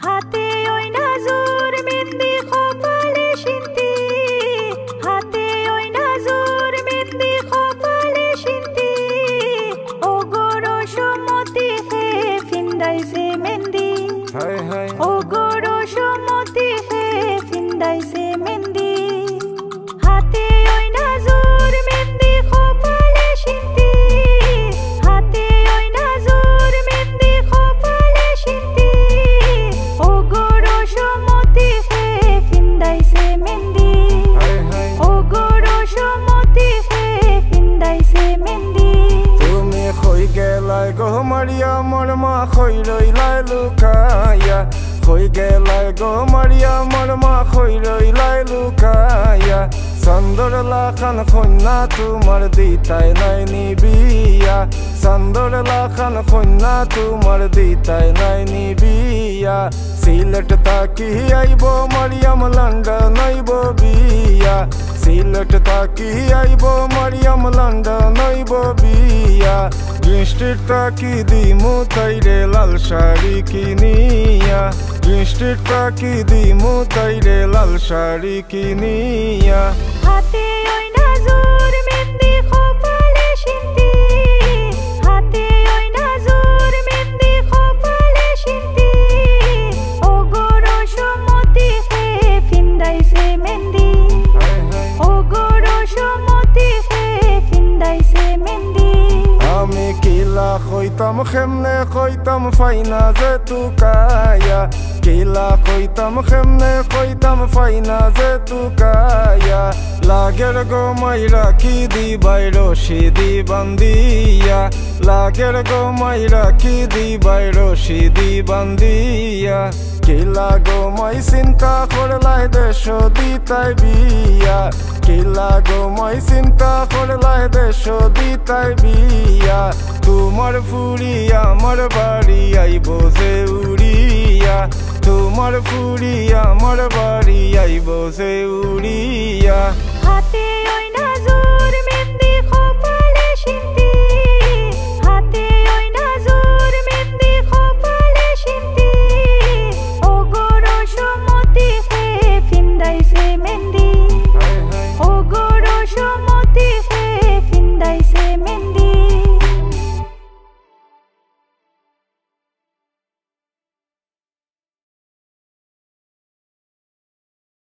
হাতে ওই নাজুর মেহেন্দি কপালে সিন্তি, হাতে ওই নাজুর মেহেন্দি কপালে সিন্তি, ও গরো সমতি হে ফিন্দাইছে মেহেন্দি, ও গরো সমতি হে ফিন্দাইছে মেহেন্দি। হাতে ওই নাজুর মেহেন্দি কপালে সিন্তি, হাতে ওই নাজুর মেহেন্দি কপালে সিন্তি, ও গরো সমতি হে ফিন্দাইছে মেহেন্দি, ও গরো সমতি হে ফিন্দাইছে মেহেন্দি। তুমি কই গেলাই গো মারিয়া মোর মা কই রইলাই লুকাইয়া, কই গেলাই গো মারিয়া মোর মা কই রইলাই লুকাইয়া। চান্দর লাখান কন্যা তোমার দিতাই নাই নিবিয়া, চান্দর লাখান কন্যা তোমার দিতাই নাই নিবিয়া। সিলেট তাকি আইব মারিয়াম লন্ডন আইব বিয়া, সিলেট তাকি আইব মারিয়াম লন্ডন আইব বিয়া। গ্রিন স্ট্রিট তাকি দিমু তাইরে লাল শাড়ি কিনিয়া, গ্রিন স্ট্রিট তাকি দিমু তাইরে লাল শাড়ি কিনিয়া। হাতে ওই নাজুর মেহেন্দি কপালে সিন্তি, হাতে ওই নাজুর মেহেন্দি কপালে সিন্তি, ও গরো সমতি হে ফিন্দাইছে মেহেন্দি, ও গরো সমতি হে ফিন্দাইছে মেহেন্দি। আমি কিলা কইতাম কেমনে কইতাম ফাইনা যে তুকায়া, কিলা কইতাম কেমনে কইতাম ফাইনা যে তুকায়া। লাগের গো মাইরা কি দিবাই রশি দি বান্দিয়া, লাগের গো মাইরা কি দিবাই রশি দি বান্দিয়া। কিলা গো মাই চিন্তা করলাই দেশ দিতাই বিয়া, কিলা গো মাই চিন্তা করলাই দেশ দিতাই বিয়া। তোমার ফুরি আমার বাড়ি আইব যে উড়িয়া, তোমার ফুরি আমার বাড়ি আইব যে উড়িয়া।